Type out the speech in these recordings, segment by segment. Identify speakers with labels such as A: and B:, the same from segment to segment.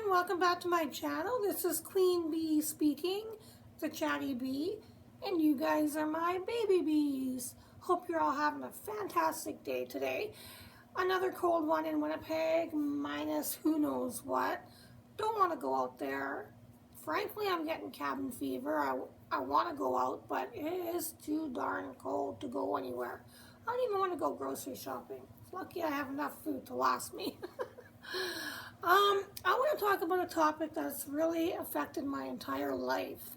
A: welcome back to my channel. This is Queen Bee speaking, the chatty bee, and you guys are my baby bees. Hope you're all having a fantastic day today. Another cold one in Winnipeg, minus who knows what. Don't want to go out there. Frankly, I'm getting cabin fever. I want to go out, but it is too darn cold to go anywhere. I don't even want to go grocery shopping. It's lucky I have enough food to last me. I want to talk about a topic that's really affected my entire life,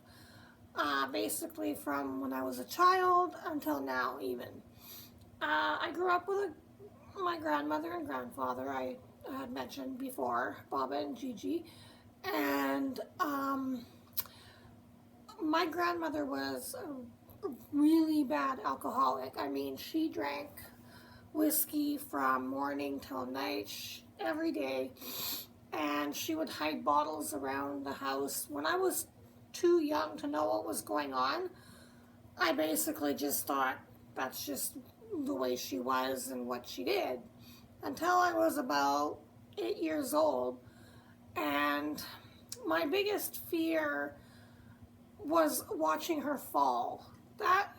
A: basically from when I was a child until now even. I grew up with my grandmother and grandfather, I had mentioned before, Baba and Gigi, and my grandmother was a really bad alcoholic. I mean, she drank whiskey from morning till night every day, and she would hide bottles around the house. When I was too young to know what was going on, I basically just thought that's just the way she was and what she did, until I was about 8 years old. And my biggest fear was watching her fall. That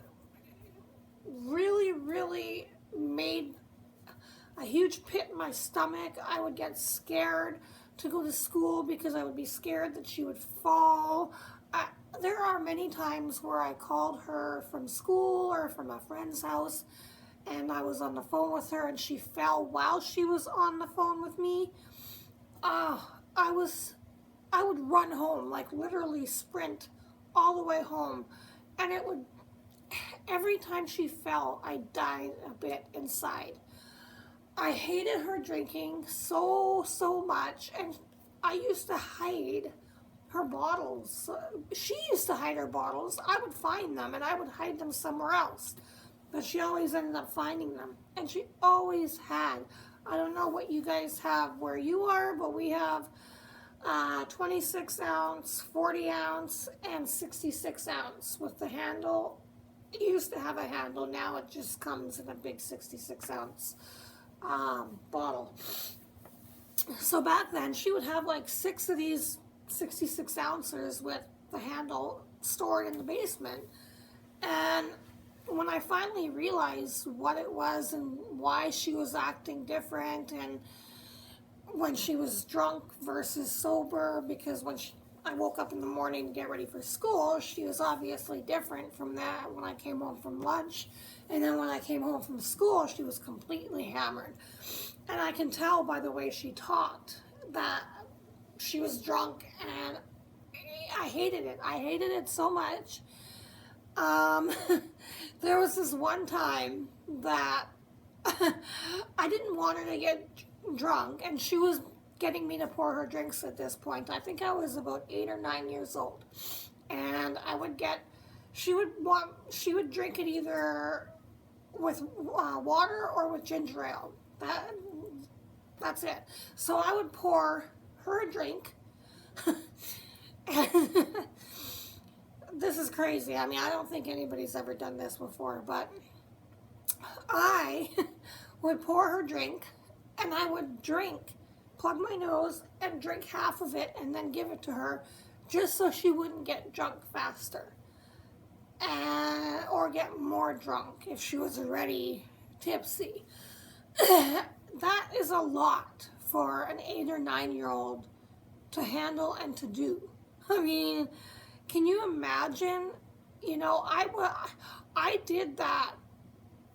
A: really made a huge pit in my stomach. I would get scared to go to school because I would be scared that she would fall. There are many times where I called her from school or from a friend's house, and I was on the phone with her and she fell while she was on the phone with me. I would run home, like literally sprint all the way home, and every time she fell, I died a bit inside. I hated her drinking so much, and I used to hide her bottles. She used to hide her bottles. I would find them, and I would hide them somewhere else. But she always ended up finding them, and she always had. I don't know what you guys have where you are, but we have 26 ounce, 40 ounce, and 66 ounce with the handle. It used to have a handle, now it just comes in a big 66 ounce bottle. So back then she would have like 6 of these 66 ounces with the handle stored in the basement. And when I finally realized what it was and why she was acting different, and when she was drunk versus sober, because I woke up in the morning to get ready for school, she was obviously different from that when I came home from lunch. And then when I came home from school, she was completely hammered. And I can tell by the way she talked that she was drunk, and I hated it. I hated it so much. There was this one time that I didn't want her to get drunk, and she was getting me to pour her drinks at this point. I think I was about 8 or 9 years old. And she would drink it either with water or with ginger ale. That's it. So I would pour her a drink. This is crazy. I mean, I don't think anybody's ever done this before, but I would pour her drink, and I would plug my nose and drink half of it and then give it to her, just so she wouldn't get drunk faster, or get more drunk if she was already tipsy. That is a lot for an 8 or 9 year old to handle and to do. I mean, can you imagine? You know, I did that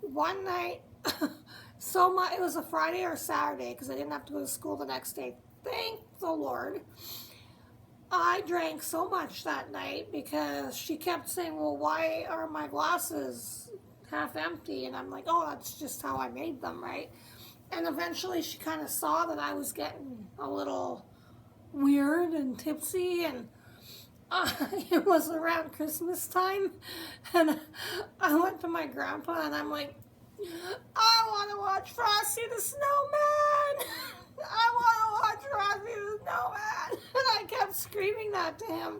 A: one night. So much. It was a Friday or Saturday because I didn't have to go to school the next day. Thank the Lord. I drank so much that night because she kept saying, well, why are my glasses half empty? And I'm like, oh, that's just how I made them, right? And eventually she kind of saw that I was getting a little weird and tipsy, and it was around Christmas time, and I went to my grandpa and I'm like, I want to watch Frosty the Snowman. I want to watch Frosty the Snowman. And I kept screaming that to him.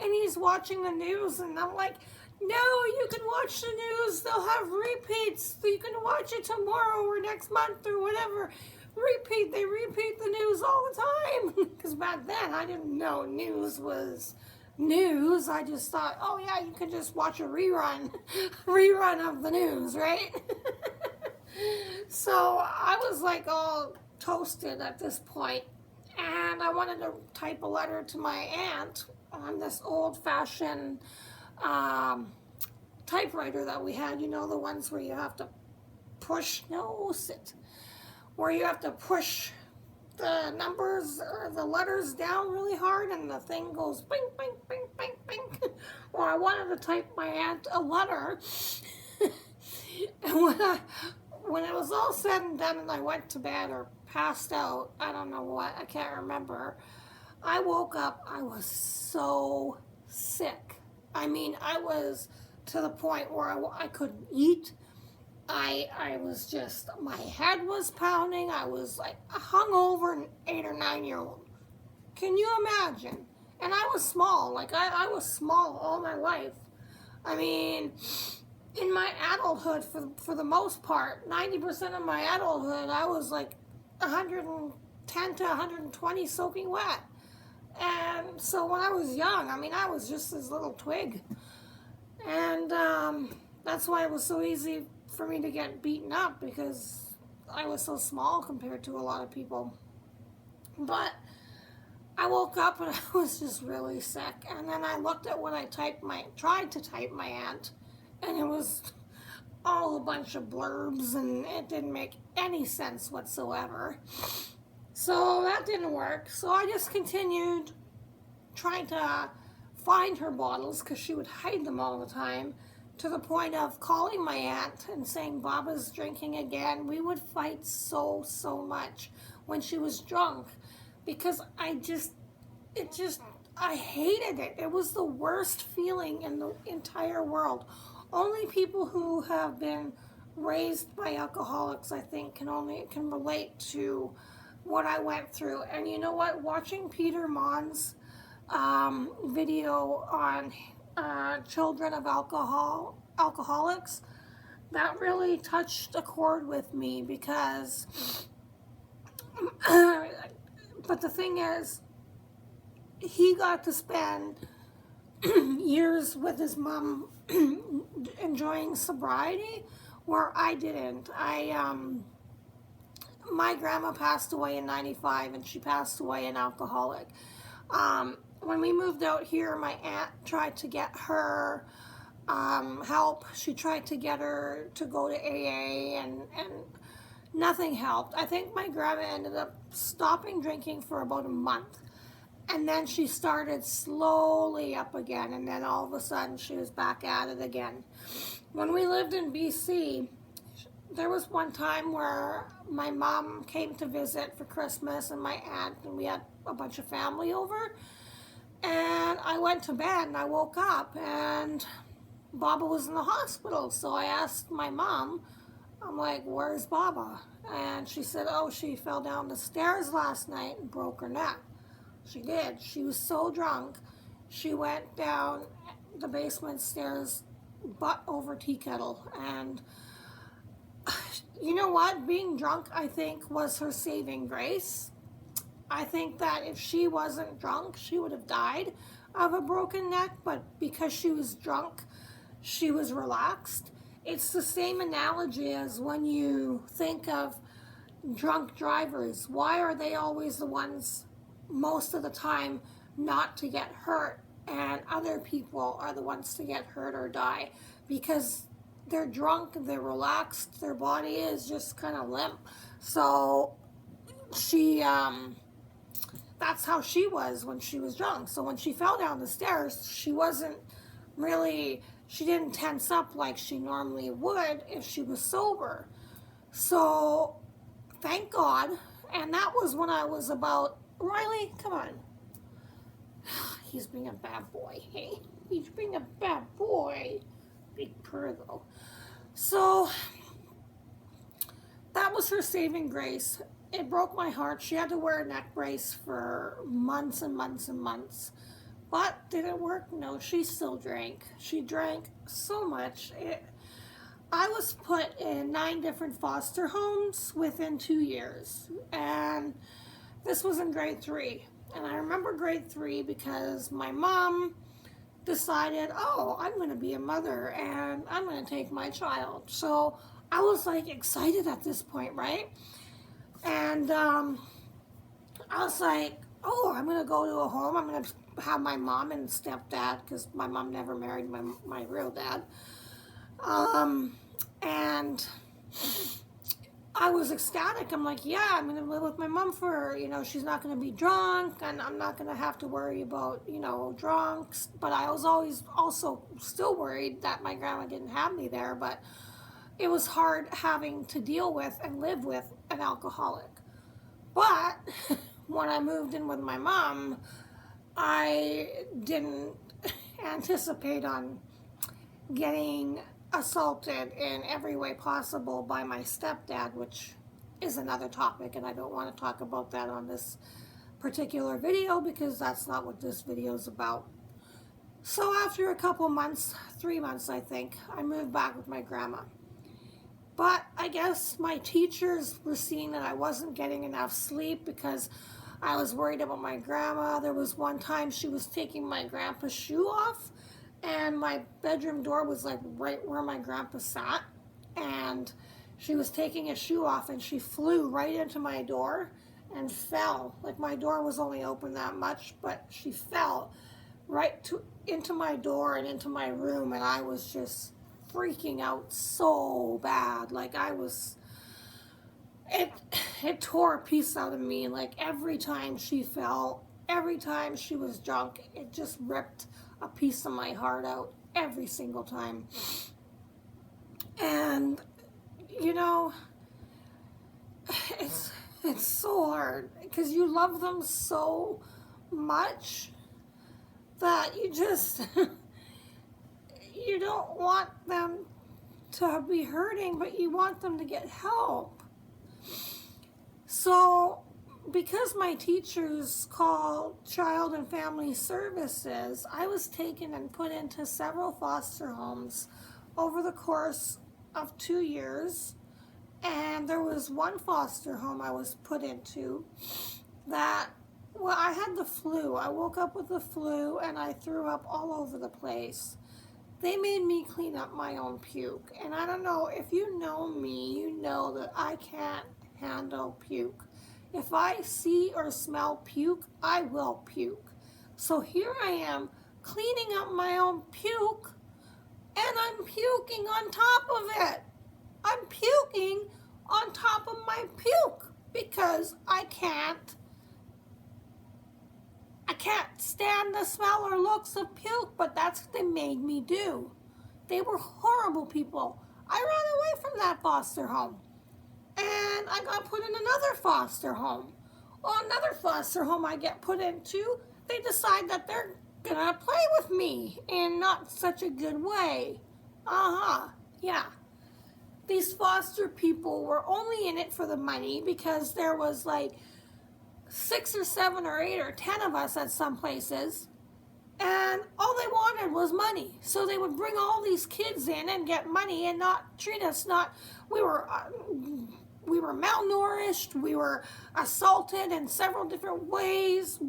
A: And he's watching the news, and I'm like, no, you can watch the news. They'll have repeats. So you can watch it tomorrow or next month or whatever. They repeat the news news all the time. Because back then, I didn't know news was news. I just thought, oh yeah, you could just watch a rerun of the news, right? So I was like all toasted at this point, and I wanted to type a letter to my aunt on this old-fashioned typewriter that we had, you know, the ones where you have to push, no, sit, where you have to push the numbers or the letters down really hard and the thing goes bing, bing, bing, bing, bing. Well, I wanted to type my aunt a letter. And when it was all said and done and I went to bed or passed out, I don't know what, I can't remember, I woke up, I was so sick. I mean, I was to the point where I couldn't eat. I was just, my head was pounding. I was like a hungover 8 or 9-year-old. Can you imagine? And I was small. Like, I was small all my life. I mean, in my adulthood, for the most part, 90% of my adulthood, I was like 110 to 120 soaking wet. And so when I was young, I mean, I was just this little twig. And that's why it was so easy for me to get beaten up, because I was so small compared to a lot of people. But I woke up and I was just really sick. And then I looked at what I tried to type my aunt, and it was all a bunch of blurbs, and it didn't make any sense whatsoever. So that didn't work. So I just continued trying to find her bottles, because she would hide them all the time, to the point of calling my aunt and saying, Baba's drinking again. We would fight so much when she was drunk, because I hated it. It was the worst feeling in the entire world. Only people who have been raised by alcoholics, I think, can relate to what I went through. And you know what? Watching Peter Mon's video on children of alcoholics, that really touched a chord with me, because but the thing is, he got to spend years with his mom enjoying sobriety, where I didn't. My grandma passed away in '95, and she passed away an alcoholic. When we moved out here, my aunt tried to get her help. She tried to get her to go to AA, and nothing helped. I think my grandma ended up stopping drinking for about a month, and then she started slowly up again, and then all of a sudden she was back at it again. When we lived in BC, there was one time where my mom came to visit for Christmas, and my aunt, and we had a bunch of family over. And I went to bed, and I woke up, and Baba was in the hospital. So I asked my mom, I'm like, where's Baba? And she said, oh, she fell down the stairs last night and broke her neck. She did. She was so drunk, she went down the basement stairs, butt over tea kettle. And you know what? Being drunk, I think, was her saving grace. I think that if she wasn't drunk, she would have died of a broken neck, but because she was drunk, she was relaxed. It's the same analogy as when you think of drunk drivers. Why are they always the ones, most of the time, not to get hurt, and other people are the ones to get hurt or die? Because they're drunk, they're relaxed, their body is just kind of limp. So she, that's how she was when she was drunk. So when she fell down the stairs, she didn't tense up like she normally would if she was sober. So thank God. And that was when I was about, Riley, come on. He's being a bad boy, hey? He's being a bad boy. Big purr, though. So that was her saving grace. It broke my heart. She had to wear a neck brace for months and months and months. But did it work? No, she still drank. She drank so much. I was put in 9 different foster homes within 2 years. And This was in grade 3. And I remember grade 3 because my mom decided, oh, I'm going to be a mother and I'm going to take my child. So I was like excited at this point, right? And I was like, oh, I'm going to go to a home. I'm going to have my mom and stepdad, because my mom never married my real dad. And I was ecstatic. I'm like, yeah, I'm going to live with my mom for, she's not going to be drunk, and I'm not going to have to worry about, drunks. But I was always also still worried that my grandma didn't have me there, but it was hard having to deal with and live with an alcoholic. But when I moved in with my mom, I didn't anticipate on getting assaulted in every way possible by my stepdad, which is another topic, and I don't want to talk about that on this particular video because that's not what this video is about. So after a couple months, 3 months I think, I moved back with my grandma. But I guess my teachers were seeing that I wasn't getting enough sleep because I was worried about my grandma. There was one time she was taking my grandpa's shoe off, and my bedroom door was like right where my grandpa sat, and she was taking his shoe off and she flew right into my door and fell. Like, my door was only open that much, but she fell right into my door and into my room, and I was just freaking out so bad. Like, it tore a piece out of me. Like, every time she fell, every time she was drunk, it just ripped a piece of my heart out every single time. And it's so hard because you love them so much that you just you don't want them to be hurting, but you want them to get help. So because my teachers called Child and Family Services, I was taken and put into several foster homes over the course of 2 years. And there was one foster home I was put into that, well, I had the flu. I woke up with the flu and I threw up all over the place. They made me clean up my own puke. And I don't know, if you know me, you know that I can't handle puke. If I see or smell puke, I will puke. So here I am cleaning up my own puke, and I'm puking on top of it. I'm puking on top of my puke because I can't stand the smell or looks of puke, but that's what they made me do. They were horrible people. I ran away from that foster home, and I got put in another foster home. Well, another foster home I get put into, they decide that they're gonna play with me in not such a good way. Yeah. These foster people were only in it for the money because there was like 6 or 7 or 8 or 10 of us at some places, and all they wanted was money. So they would bring all these kids in and get money and not treat us. We were malnourished. We were assaulted in several different ways.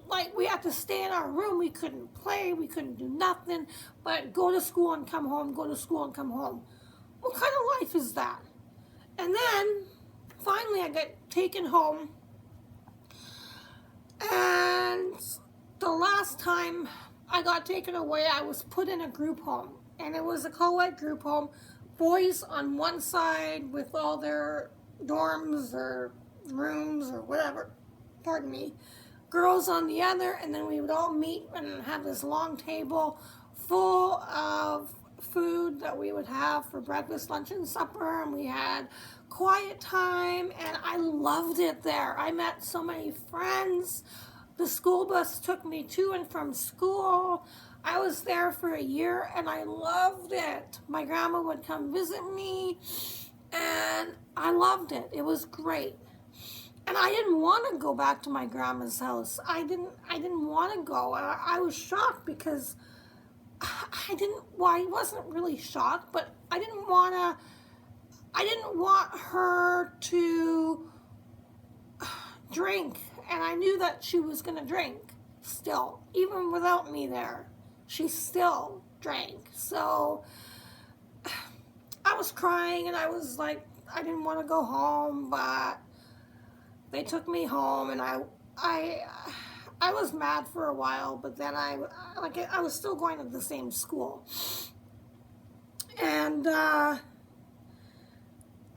A: Like, we had to stay in our room. We couldn't play. We couldn't do nothing but go to school and come home, go to school and come home. What kind of life is that? And then, finally, I got taken home. And the last time I got taken away, I was put in a group home. And it was a co-ed group home. Boys on one side with all their dorms or rooms or whatever, pardon me. Girls on the other, and then we would all meet and have this long table full of food that we would have for breakfast, lunch, and supper, and we had quiet time, and I loved it there. I met so many friends. The school bus took me to and from school. I was there for a year, and I loved it. My grandma would come visit me, and I loved it. It was great. And I didn't want to go back to my grandma's house. I didn't want to go. I was shocked because I wasn't really shocked, but I didn't want her to drink, and I knew that she was going to drink still, even without me there. She still drank. So I was crying, and I was like, I didn't want to go home, but they took me home, and I was mad for a while, but then I was still going to the same school, and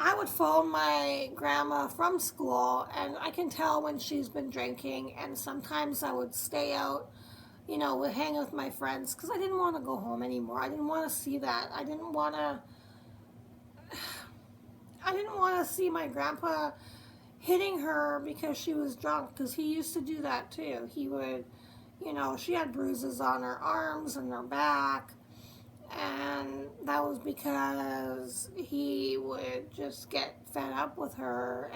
A: I would phone my grandma from school, and I can tell when she's been drinking, and sometimes I would stay out, would hang with my friends, because I didn't want to go home anymore. I didn't want to see that. I didn't want to see my grandpa hitting her because she was drunk, because he used to do that too. He would, she had bruises on her arms and her back, and that was because he would just get fed up with her.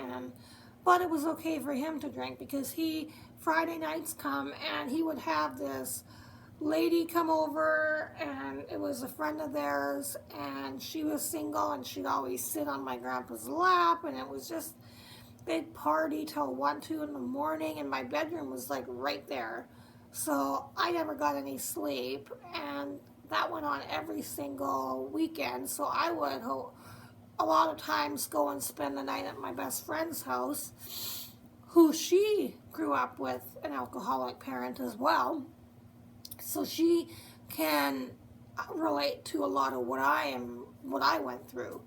A: But it was okay for him to drink, because Friday nights come, and he would have this lady come over, and it was a friend of theirs, and she was single, and she'd always sit on my grandpa's lap, and it was just, they'd party till 1, 2 in the morning, and my bedroom was like right there. So I never got any sleep, and that went on every single weekend. So I would a lot of times go and spend the night at my best friend's house, who she grew up with an alcoholic parent as well. So she can relate to a lot of what I went through.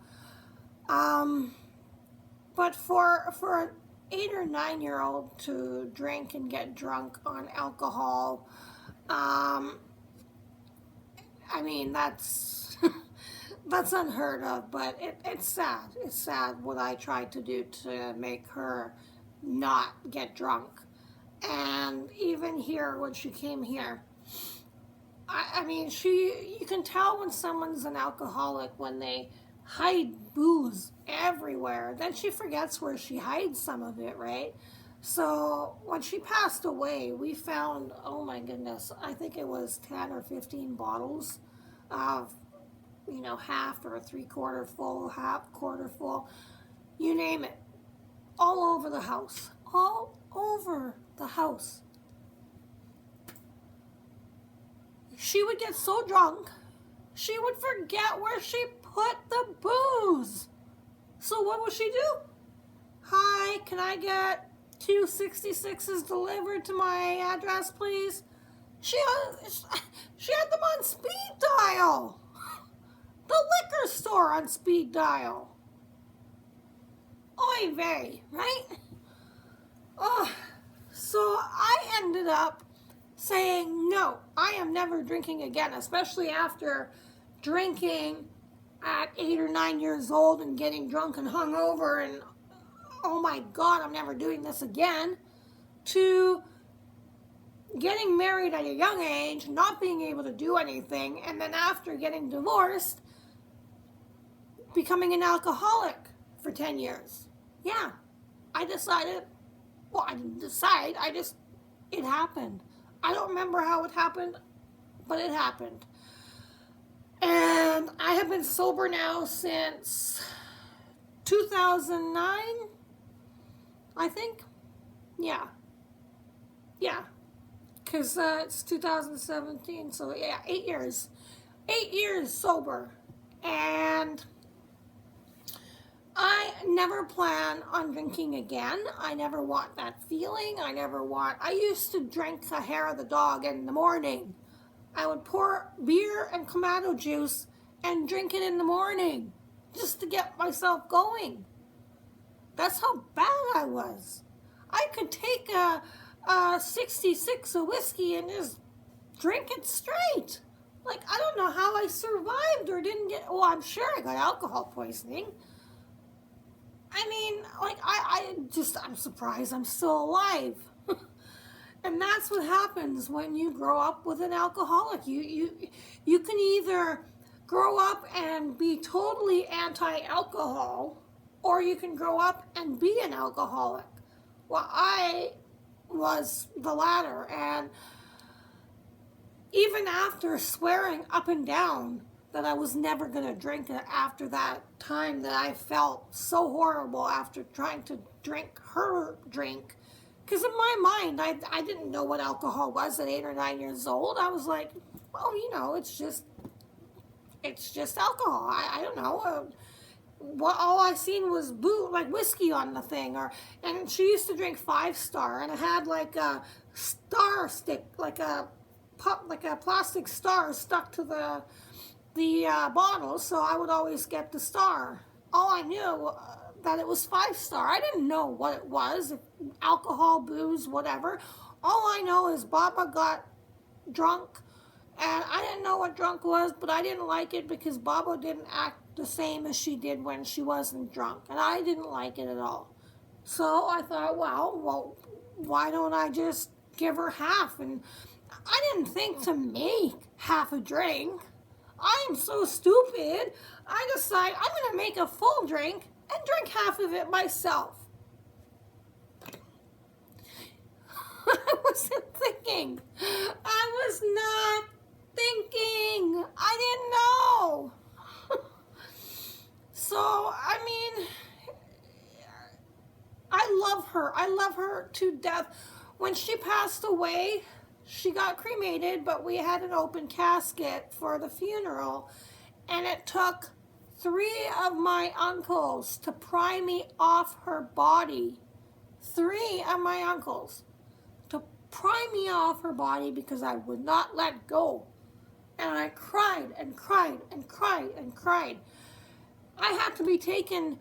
A: But for an 8 or 9-year-old to drink and get drunk on alcohol, I mean, that's that's unheard of. But it's sad. It's sad what I tried to do to make her not get drunk. And even here, when she came here, I mean, you can tell when someone's an alcoholic when they hide booze everywhere. Then she forgets where she hides some of it, right? So when she passed away, we found, oh my goodness, I think it was 10 or 15 bottles of, half or 3/4 full, half quarter full, you name it, all over the house, all over the house. She would get so drunk, she would forget where she put the booze. So what would she do? Hi, can I get 2 66s delivered to my address, please? She had them on speed dial. The liquor store on speed dial. Oy vey, right? Oh, so I ended up saying, no, I am never drinking again, especially after drinking at 8 or 9 years old and getting drunk and hungover, and oh my God, I'm never doing this again, to getting married at a young age, not being able to do anything, and then after getting divorced, becoming an alcoholic for 10 years. Yeah, I decided, well, I didn't decide, it happened. I don't remember how it happened, but it happened. And I have been sober now since 2009, I think. Yeah. Because it's 2017, so yeah, 8 years. 8 years sober. And I never plan on drinking again. I never want that feeling. I used to drink the hair of the dog in the morning. I would pour beer and Clamato juice and drink it in the morning just to get myself going. That's how bad I was. I could take a 66 of whiskey and just drink it straight. Like, I don't know how I survived or didn't get, well, I'm sure I got alcohol poisoning. I mean, like, I'm surprised I'm still alive. And that's what happens when you grow up with an alcoholic. You can either grow up and be totally anti-alcohol, or you can grow up and be an alcoholic. Well, I was the latter, and even after swearing up and down that I was never going to drink after that time that I felt so horrible after trying to drink her drink, Because in my mind, I didn't know what alcohol was at 8 or 9 years old. I was like, well, you know, it's just alcohol. I don't know. What all I seen was like whiskey on the thing, and she used to drink 5 Star, and it had like a star stick, like a plastic star stuck to the bottle. So I would always get the star. All I knew that it was 5 Star. I didn't know what it was, alcohol, booze, whatever. All I know is Baba got drunk, and I didn't know what drunk was, but I didn't like it because Baba didn't act the same as she did when she wasn't drunk, and I didn't like it at all. So I thought, well, why don't I just give her half? And I didn't think to make half a drink. I am so stupid. I decide I'm going to make a full drink and drink half of it myself. I wasn't thinking. I was not thinking. I didn't know. So, I mean, I love her. I love her to death. When she passed away, she got cremated, but we had an open casket for the funeral, and it took 3 of my uncles to pry me off her body. 3 of my uncles to pry me off her body because I would not let go. And I cried and cried and cried and cried. I had to be taken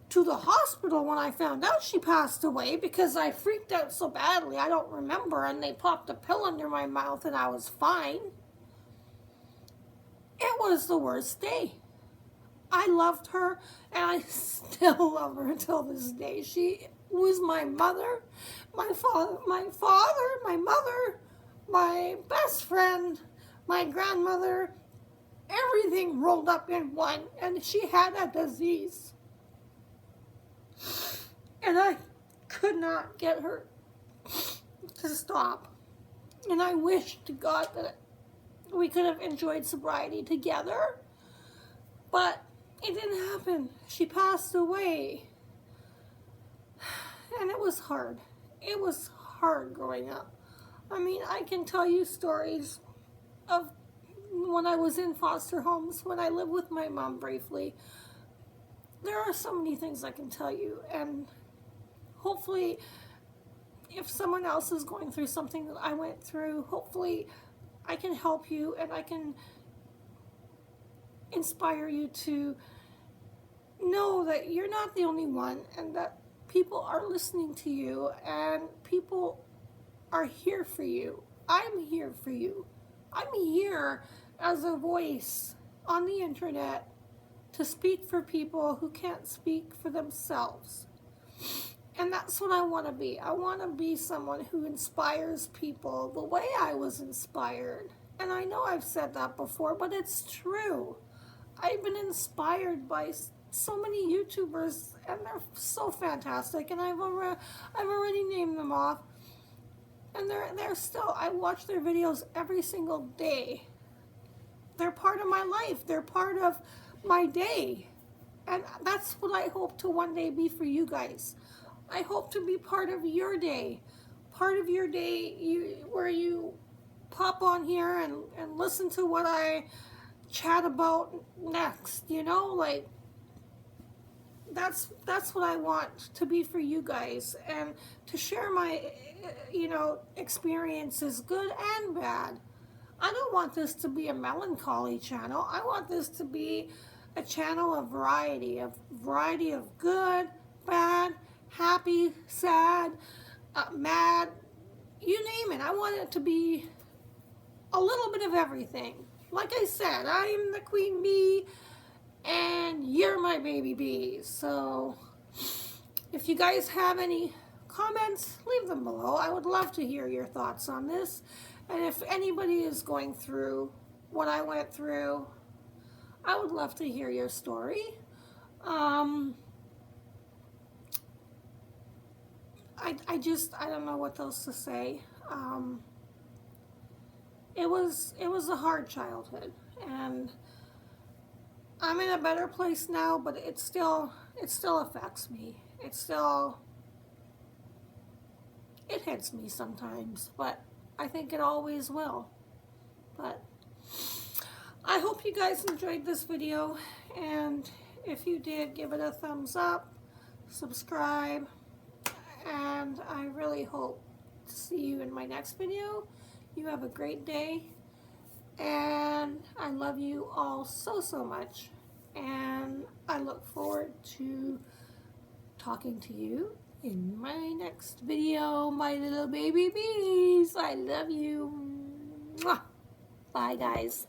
A: to the hospital when I found out she passed away because I freaked out so badly. I don't remember, and they popped a pill under my mouth and I was fine. It was the worst day. I loved her, and I still love her until this day. She was my mother, my father, my mother, my best friend, my grandmother, everything rolled up in one, and she had a disease. And I could not get her to stop. And I wish to God that we could have enjoyed sobriety together, but it didn't happen. She passed away. And it was hard. It was hard growing up. I mean, I can tell you stories of when I was in foster homes, when I lived with my mom briefly. There are so many things I can tell you, and hopefully if someone else is going through something that I went through, hopefully I can help you and I can inspire you to know that you're not the only one, and that people are listening to you and people are here for you. I'm here for you. I'm here as a voice on the internet to speak for people who can't speak for themselves. And that's what I want to be. I want to be someone who inspires people the way I was inspired. And I know I've said that before, but it's true. I've been inspired by so many YouTubers, and they're so fantastic, and I've already named them off. And they're still, I watch their videos every single day. They're part of my life. They're part of my day. And that's what I hope to one day be for you guys. I hope to be part of your day. Part of your day where you pop on here and listen to what I chat about next, you know? Like, that's what I want to be for you guys, and to share my, experiences, good and bad. I don't want this to be a melancholy channel. I want this to be a channel of variety of good, bad, happy, sad, mad, you name it. I want it to be a little bit of everything. Like I said, I'm the queen bee, and you're my baby bee. So if you guys have any comments, leave them below. I would love to hear your thoughts on this. And if anybody is going through what I went through, I would love to hear your story. I don't know what else to say. It was a hard childhood, and I'm in a better place now, but it still affects me. It still it hits me sometimes, but I think it always will. But I hope you guys enjoyed this video, and if you did, give it a thumbs up, subscribe, and I really hope to see you in my next video. You have a great day, and I love you all so, so much, and I look forward to talking to you in my next video, my little baby bees. I love you. Mwah. Bye, guys.